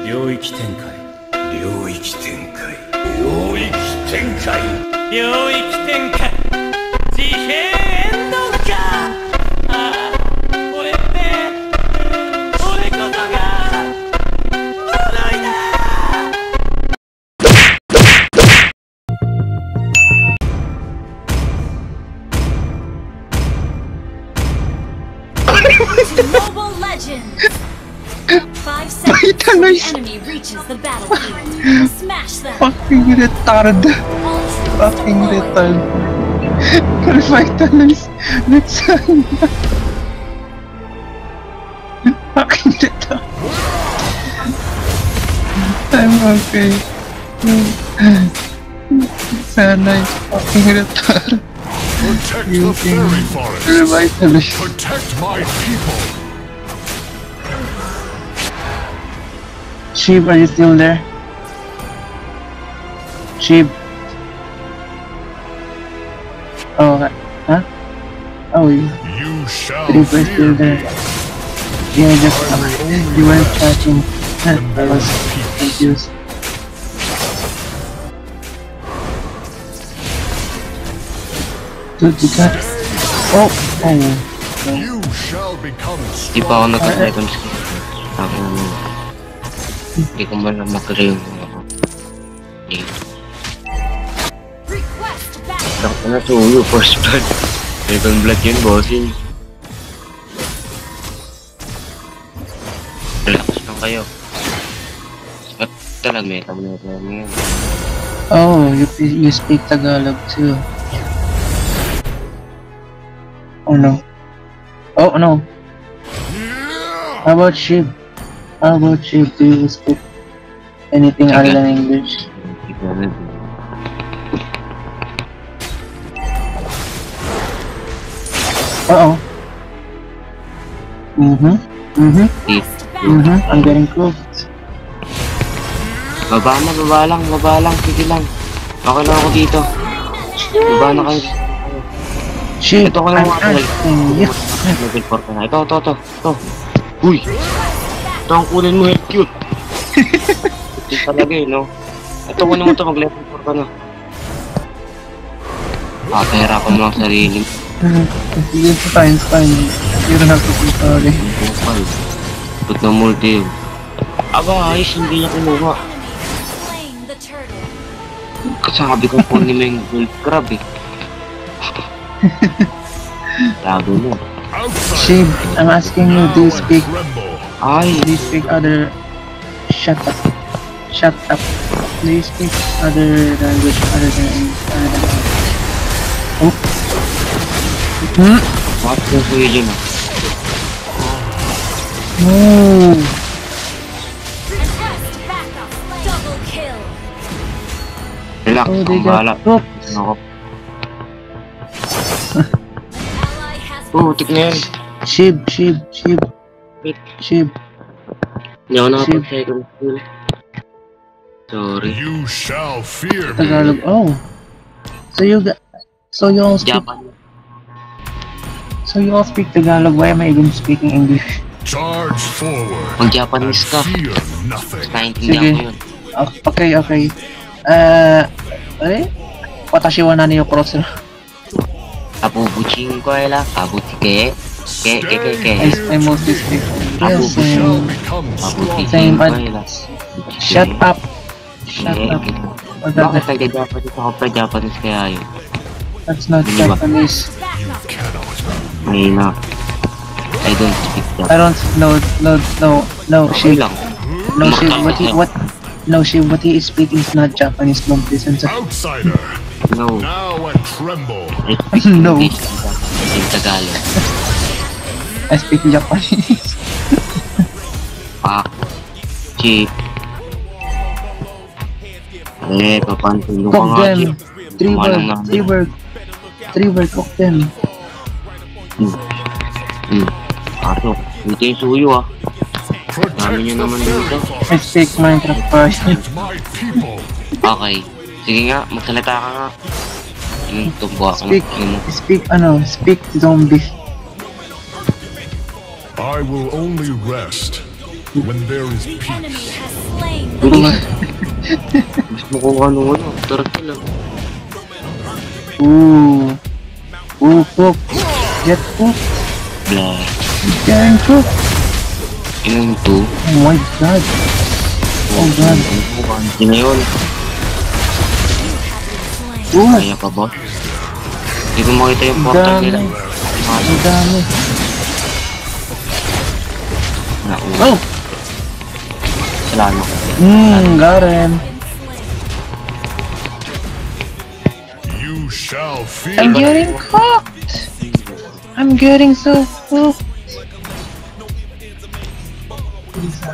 領域展開領域展開領域展開領域展開地平線の中ああ俺って俺こそが呪いだMobile Legends! 5 seconds till the enemy reaches the battlefield. Smash them! Fucking retard! Fucking retard! Revitalize! Let's Fucking retard! I'm okay. Sana is fucking retard. Protect the fairy forest. Revitalize. Protect my people. Sheep, are you still there? Sheep. Oh, huh? Oh, You shall Sheep are fear still there. me. Yeah, just you weren't chatting. I was confused. Dude, you got. Oh, oh. You shall become Di pa ako strong. nagka-second skill. Ako, hindi ko man mag-real ako. Request back! Lang ko na suyo, first blood. Second blood yun, bossing. Relax lang kayo. Ba't talaga may tablero mo yun? Oh, you speak Tagalog too. Oh no. Oh no. How about Sheep? How about Sheep? Do you speak anything other than English? Hindi ko alam. Uh-oh. I'm getting cooked. Baba lang, sige lang. Okay lang ako dito. Baba na kayo. Sheep, Ito ko I'm lang mga asking you. level 4 ka na. Ito. Uy! Ito ang kunin mo, cute. Ito talaga no? Ito kunin mo ito, mag-level 4 ka na. Pera ko mo ang sarili. It's fine. You don't have to be sorry. Put na multi. Aba, ayos, hindi niya kinuha. Slain the turtle. Kasabi ko po ni Meng Gold Crab eh. Lago mo. Sheep, I'm asking you, do you speak Ay, other... Shut up. Do you speak other language other than English? Oh. bakit yung kuya dyan ah? No. Request backup! Double kill! Relax, Oh, they ang bahala. got hooked. Ako. Ally has Tik na yan. Sheep. Wait. Sheep. Hindi ako nakapag-second skill. Sorry. You shall fear me. Tagalog. Oh. So you all speak. Japan. So you all speak Tagalog. Why am I even speaking English? Charge forward. Pag Japanese ka, Fear nothing. naiintindihan ko yun. Okay. Watashi wa nani yo korosu. Kabubuching ko ay lang. Kabutike. I mostly speak. Yes, You shall become Mabuti strong. Same, ko but- ay lang. Shut up. Bakit taga-Japanese ako pa Japanese kaya yun? That's not Hindi ba? Japanese. You cannot. Ngayon na. I don't speak I Japanese. don't. No. Okay Sheep. lang. No, Sheep. What he is speaking is not Japanese. Don't listen to. Outsider. No. Now and tremble. I speak No. English in Tagalog. I speak Japanese. Pak. Chip. Papantulo ka Cook nga, them. Chip. Three word. Cook them. Pasok. Dito yung suyo ah. Protect Dami nyo the naman fairy dito. I forest. speak Minecraft first. Protect my people. Okay. Sige nga, magsalita ka nga. Yung tumbo ako. Speak zombie. I will only rest when there is The peace. enemy has slain the Bilis. Mas makuha nung ano. Turtle lang. Ooh. Ooh, cook. Get cook. Blah. Getting cook. Yung 2. Oh my god. Oh god. Hindi na yun. slain. Ooh. Kaya pa ba? Hindi ko makita yung portal nila. Ang dami. Nauna. Oh! Salamat. Got him. You shall feel I'm getting cooked. I'm getting so cooked.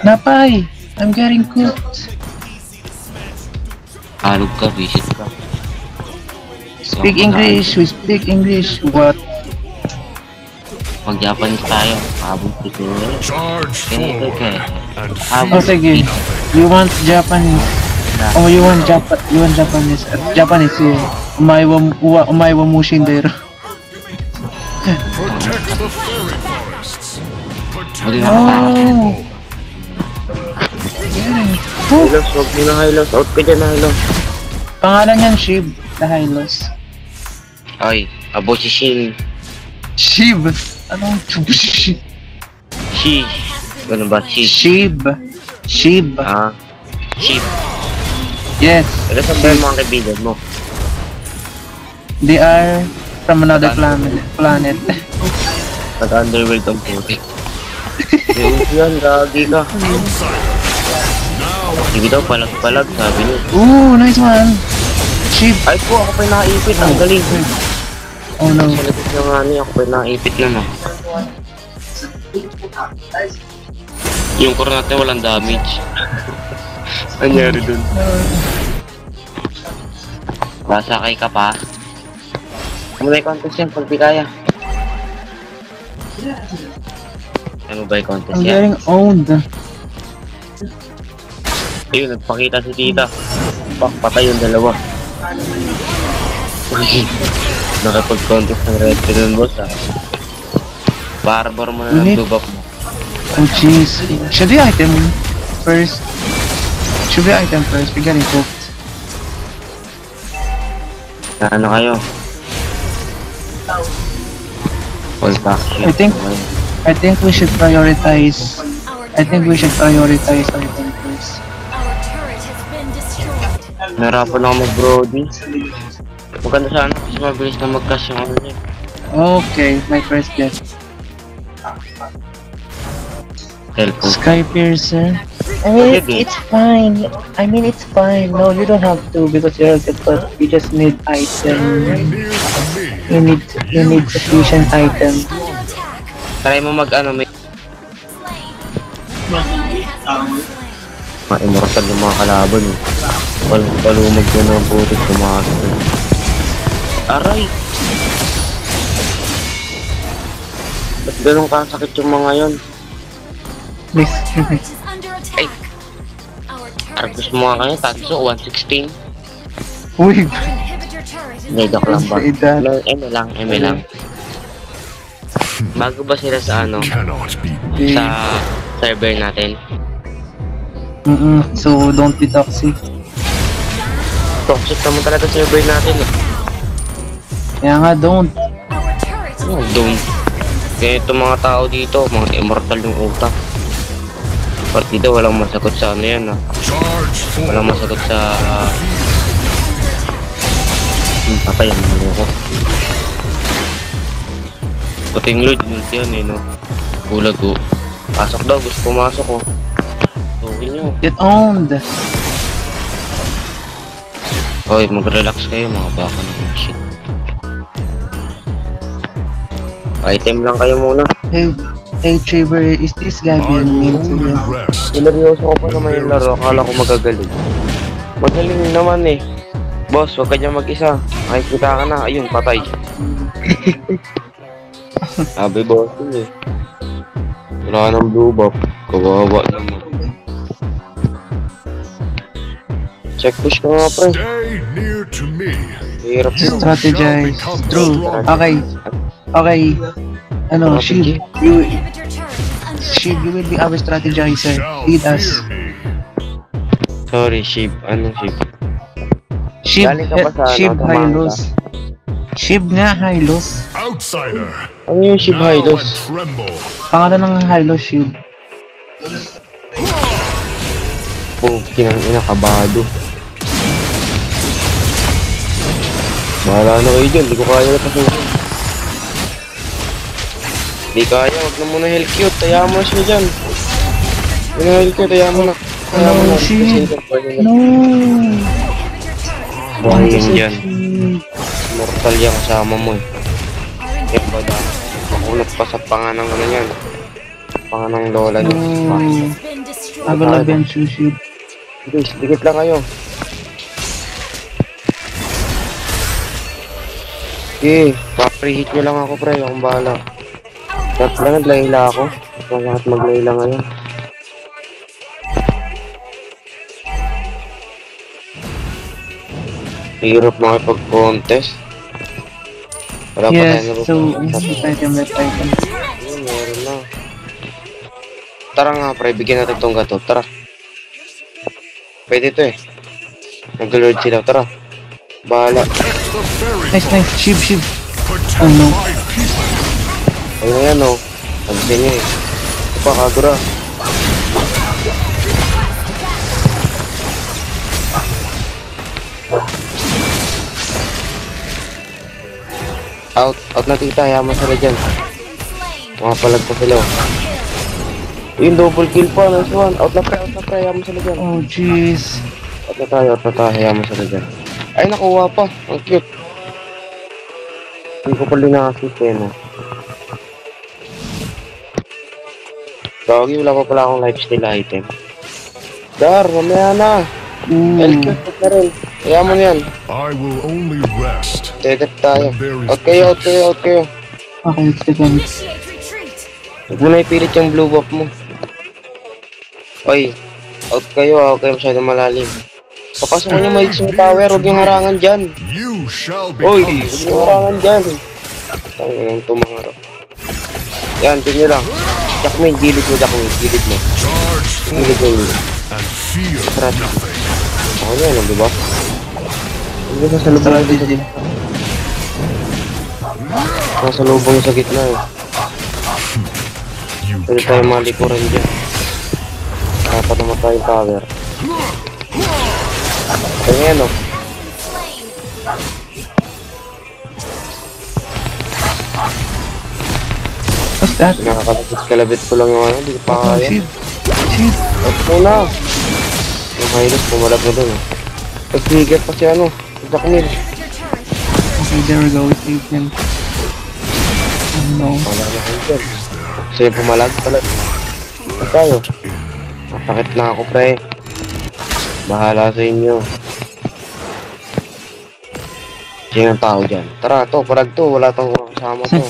Napay. I'm getting cooked. Halog ka, visit ka. Speak English. We speak English. What? Pag Japanese tayo, habang dito. charge Ganito forward ka. and Oh, fear sige. You want Japanese? Oh, you want Japanese? Japanese. Umaiwa Mushindero. protect the fairy forests. Hindi Protect na Oh. nakakita. Getting Hylos, huwag mo na Hylos. Out ka dyan, Hylos. Pangalan niyan Shib. The Hylos. Ay, abo si Shin. Shib. Anong Shib? Shi. Ganun ba? Shi. Shib. Shib. Ah. Shi. Yes. Ano sa ba yung mga kaibigan mo? They are from another planet. Nag-underworld ang puti. Yung yan, gagi ka. Hindi daw palag-palag, sabi niyo. Ooh, nice one. Shib. Ay po, ako pa naipit. Ang galing. Oh no. Sa labas ng ano, ako pa naipit na no. Yung core natin walang damage. Anyari dun? Basakay ka pa. Ano ba yung contest yan pag di kaya? Ano ba yung contest I'm yan? getting owned. Ayun, nagpakita si tita. Patay yung dalawa. Nakapag-contest ng red pill boss ah. Barbar mo na Unit. ng dubap mo. Oh jeez. Should we item first? Should we item first? We're getting cooked. Ano kayo? All action. I think we should prioritize. I think we should prioritize item first. Our turret has been destroyed. Narapan ako mag-brody. Maganda sana kasi mabilis na mag-cash yung ano niya. Okay, my first guess. Cellphone. Sky Piercer. I mean, it's fine. I mean, it's fine. No, you don't have to because you're good, but you just need item. near to me. You need sufficient item. Under attack. Try mo mag-ano, may Slain. Ally has been slain. ma-immortal yung mga kalaban eh. Palumag ko ng putik kumakas. Aray! Ba't ganun kasakit yung mga yon? Please. Turret is under attack. Our turret Argus mo nga kayo, Tatsu, 116. Uy, Our inhibitor turret is Hindi, joke lang ba? Edad. Eme lang. Bago ba sila sa ano, Cannot be sa server natin? So don't be toxic. Toxic naman talaga server natin eh. Kaya nga don't. Our turret is Oh, don't. Kaya itong mga tao dito, mga immortal yung utak. Partida, walang masagot sa ano yan ah. charge Walang forward. masagot sa... patay ang mga ko. Puting load, multi yan eh no. Bulag ko. Pasok daw, gusto pumasok ko. Okay nyo. Get owned. Hoy, mag-relax kayo mga baka ng shit. Item lang kayo muna. Hey Trevor, is this guy I being mean will to only you? rest. Ineryoso ko pa naman yung laro. Akala ko magagaling. Magaling naman eh. Boss, huwag ka dyan mag-isa. Makikita ka na. Ayun, patay. Sabi boss eh. Wala ka ng blue buff. Kawawa naman. Check push ka nga pre. Stay near to me. Hirap yun. Strategize. True. Okay. Ano, Strategy. you inhibitor turret is under Shib, you will be our strategizer. Shall Lead us. fear me. Sorry, Shib. Anong Shib? Shib, Galing ka ba sa ano, Shib Tamanga? Hylos. Shib nga, Hylos. Outsider. Ano yung Shib Now I Hylos? tremble. Pangalan ng Hylos, Shib. Kinang ina, kabado. Bahala na kayo dyan, di ko kaya na pasukin. Di kaya, wag na muna heal cute, tayaan mo na siya dyan. Yun na heal cute, tayaan mo na. Tayaan mo na. Shib. No. Buhay yun dyan. Mortal yan kasama mo eh. Yan ba da? Makulot pa sa panganang ano yan. Panganang lola niya. No. Been destroyed. I will avenge you, Shib. Guys, dikit lang kayo. Okay, pa-preheat nyo lang ako pre, akong bahala. Dapat lang naglayla ako. Lahat maglayla ngayon. Hirap makipag-contest. Wala pa tayo Yes, na so, left item. meron na. Tara nga pre, bigyan natin tong gato. Tara. Pwede to eh. Nag-lord sila, tara. Bahala. The fairy Nice. Shib. protect Oh, no. my people. Ayun na yan oh. Sabi niya eh. Ito pa, Kagura. Out na tita, yaman sila dyan. Mga palag pa sila oh. Yung double kill pa, nice one. Out na pre, yaman sila dyan. Oh, jeez. Out na tayo, yaman sila dyan. Ay, nakuha pa. Ang cute. Hindi ko pala na-assist eh, no. Gagi, wala pa pala akong lifesteal item. Dar, mamaya na. L-cute, out na rin. Kaya mo na yan. I will only rest. Tetep tayo. when there is Out kayo. Okay, let's defend. Initiate retreat. Huwag mo na ipilit yung blue buff mo. Oy, out kayo masyadong malalim. Papasok nyo may isang tower, huwag yung harangan dyan. You shall Oy, become huwag yung harangan strong. dyan. Tangan yung tumangarap. Yan, tingin nyo lang. Jackman, gilid mo. Charge Gilid mo. and fear Strat. nothing. Ako na yan, di ba? Hindi ka sa lubong. Strategy. Nasa lubong sa gitna eh. You Pwede tayo malikuran dyan. Dapat naman tayong tower. Kaya yan o. What's that? Nakakalagot-kalabit ko lang yung ano, di ko pa Oh, kaya. Shib. At muna! Yung Hylos, pumalap na dun. Nag-trigger pa si ano, si Jackman. Okay, there we go. We saved him. Oh no. Wala na kayo dyan. Kasi yung pumalag pala. At tayo. Masakit na ako, pre. Bahala sa inyo. Sino ang tao dyan? Tara, to, palag to. Wala tong kasama to.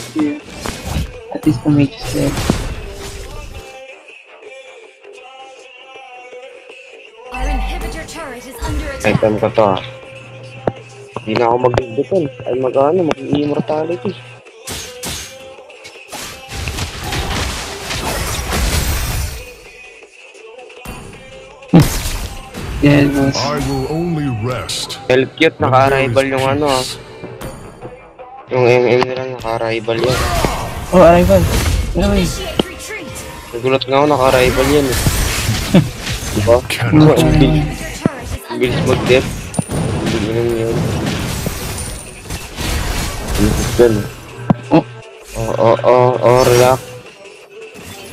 At least the mage is dead. Our inhibitor turret is under attack. Item ko to, ah. Hindi na ako mag-defend. Ay mag-immortality. Yeah, it was. I will only rest. Hell cute, when naka-arrival there is yung ano, ah. peace. Yung MM nila, naka-arrival yan. Oh, arrival. Anyway. Initiate retreat. Nagulat nga ako, naka-arrival yan, eh. Diba? Cannot Ang bilis. Inhibitor turret is Ang under bilis attack. mag-dep. Hindi lang yun. Bilis dyan, eh. Relax.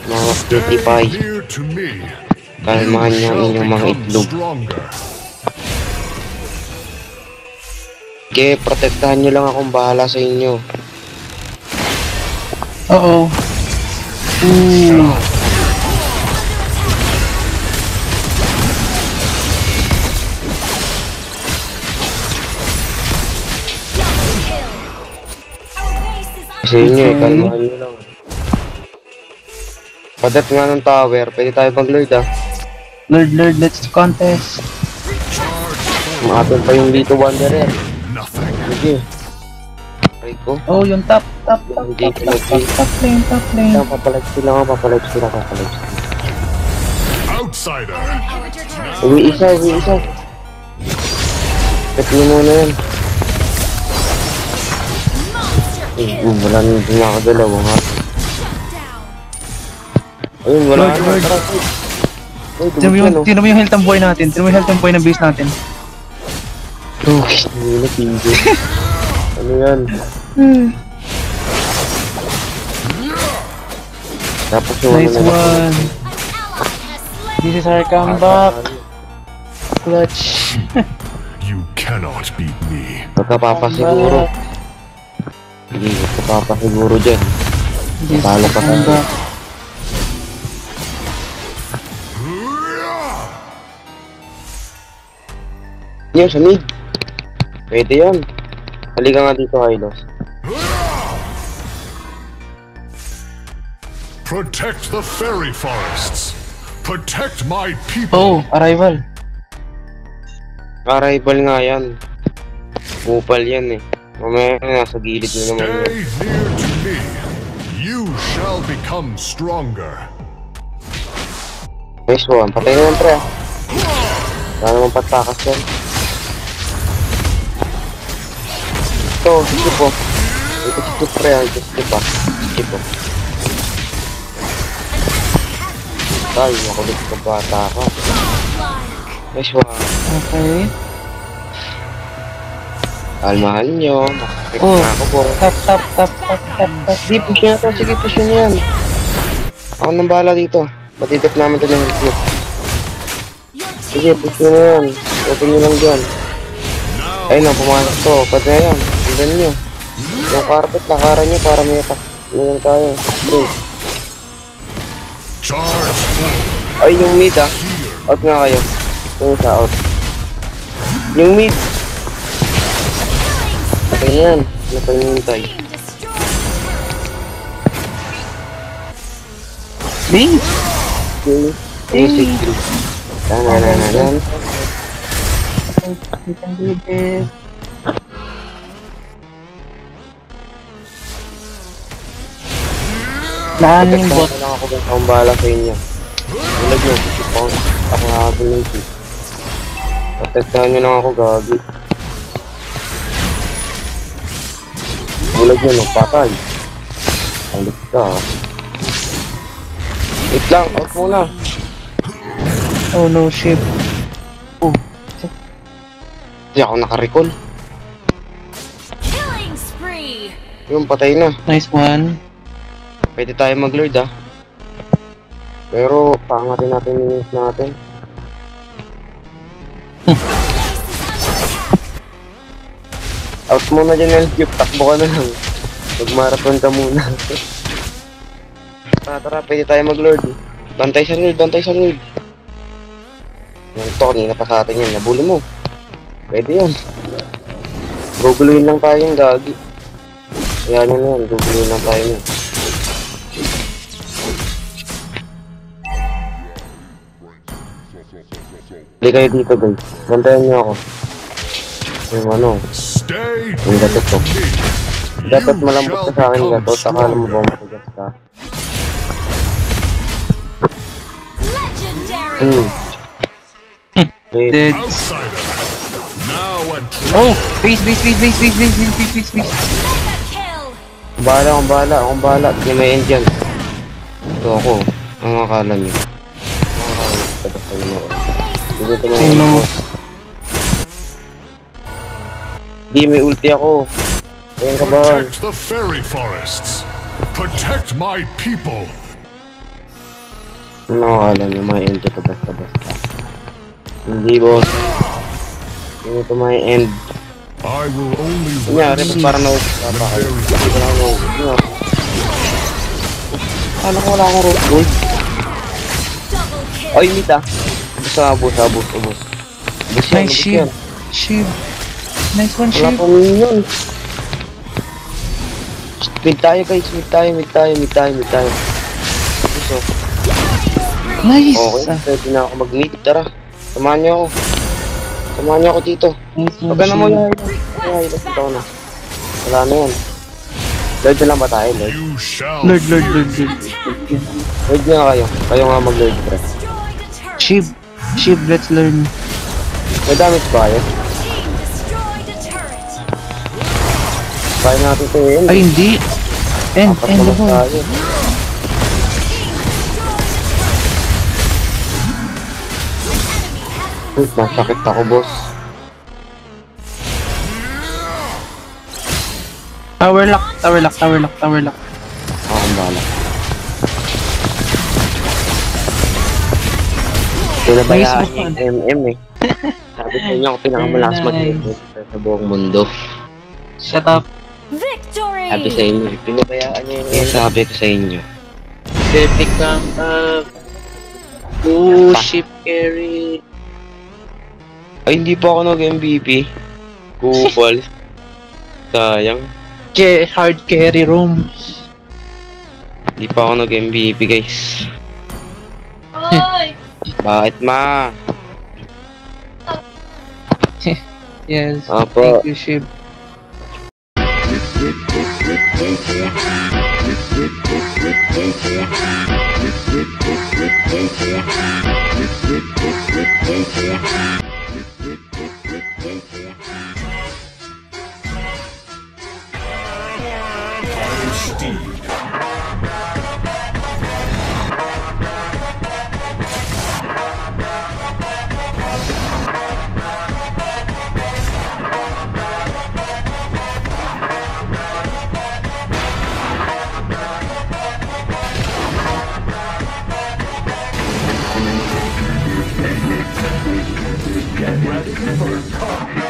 Mga cutie pie. Near to me. Kalmahan niyo ang inyong mga become itlog. stronger. Okay, protektahan nyo lang akong bahala sa inyo. Uh-oh. Ooh. Sa inyo eh, kalmahan nyo lang. Padat nga ng tower, pwede tayo mag-lord ah. Lord, let's contest. Umatin pa yung Lito Wanderer. Nothing. Sige. Try ko. Oh, yung top lane. Papalag sila. Outsider. Uwi isa. Cut mo muna yan. Wala nang dumakadalawang ha. Ayun, wala na. Tara, Tino mo yung health ng buhay natin. Tino mo yung health ng buhay ng base natin. Hindi na pingo. Ano yan? Tapos yung Nice ano na- one. This is our comeback. Clutch. You cannot beat me. Pagkapapasiguro. Hindi, pagkapapasiguro dyan. This is Talo our pa tayo. comeback. Yan, sa mid. Pwede yan. Halika nga dito, Hylos. Protect the fairy forests. Protect my Oh, people. arrival. Arrival nga yan. Kupal yan eh. Mamaya nasa gilid na naman yan. Stay near to me. You shall become stronger. Nice one. Patay na yan, pre. Wala naman patakas yan. Ito, skip po. Ito skip, pre. Ito skip pa. Skip po. Ay, makulit ka bata ka. Nice one. Okay. Almahan nyo. Makakit Oh. na ako po. Tap. Di, push nyo na to. Sige, push nyo yan. Ako nang bahala dito. Matitip namin ito ng health nyo. Sige, push nyo na yan. Open nyo lang dyan. Ayun na, pumasok to. Pwede na yan. Tignan nyo. Yung carpet, lakaran nyo para may attack. Ngayon tayo. Straight. Charge full. Ay, yung mid ah. Out nga kayo. Yung isa out. Yung mid. Patay na yan. Ano pa hinihintay? Base. Yung basic drill. Tanananan. We can do this. Daming bot. Protect lang ako kung akong bahala sa inyo. Bulag nyo. Ako nakabal ng chip. Protektahan nyo lang ako, gagi. Bulag nyo, nagpatay. Alit ka. Wait lang, out muna. Oh no, ship. Oh, Hindi ako nakarecall. Killing spree. Yung patay na. nice one. Pwede tayo mag-lord ah. Pero pangatin natin yung minutes natin. Out muna dyan ng cube, takbo ka na lang. Mag-marathon ka muna. Tara, pwede tayo mag-lord. Bantay sa lord. Yung to, kanina pa sa atin yan. Nabuli mo. Pwede yun. Guguluhin lang tayo yung gagi. Kaya nyo na yan, guguluhin lang tayo yun. Hindi kayo dito guys. Bantayan nyo ako. Yung ano, Stay yung gatot ko. me. Gatot You malambot ka shall sa akin become gatot. Akala mo ba stronger. matigas ka? Legendary. Wait. Dead. Outsider. Now and Oh, base. Mega kill. Akong bahala. Hindi may end dyan. Ito ako. Ang akala nyo. Dito mo. Sino? Di, may ulti ako. Ayan ka ba? protect the fairy forests. Protect my people. Ano akala nyo? May end dito basta. Hindi boss. Hindi ito may end. I will only Kunyari, rest parang the na-upsapa kayo. very Hindi ko lang na-upsapa. Paano ko wala akong rose gold? Double kill. Ay, mita. Ubus. Ubus yan, Nice ubus shield. yan. Shield. Nice one, Wala shield. pong minion. Mid tayo guys, mid tayo. Gusto. Nice. Okay, pwede na ako mag-meet. Tara, samahan niyo ako dito. Nice one, Huwag ka na mo shield. yan. Ay, ito na. Wala na yan. Lord na lang ba tayo, Lord? You shall Lord. Lord nga kayo. Kayo nga mag-Lord, pre. Destroyed a turret. Sheep, let's learn. May damage ba kayo? Team destroyed a turret. Kaya natin ito yun. Ay, hindi. End Apat mo naman ko. tayo. Uy, masakit ako, boss. Tower lock. Ako ang bala. Pinabayaan Nice niya yung MM eh. Sabi ko niya ako pinakamalakas mag-MM sa buong mundo. Shut up. Victory. Sabi sa inyo, pinabayaan niya yung sabi ko sa inyo. Epic come up. Oh, ship carry. Ay, hindi pa ako nag-MVP. Kupal. Sayang. Hard carry room. Hindi pa ako nag-MVP, guys. Bakit, ma? Yes. Apo. Thank you, ship. get ready for combat.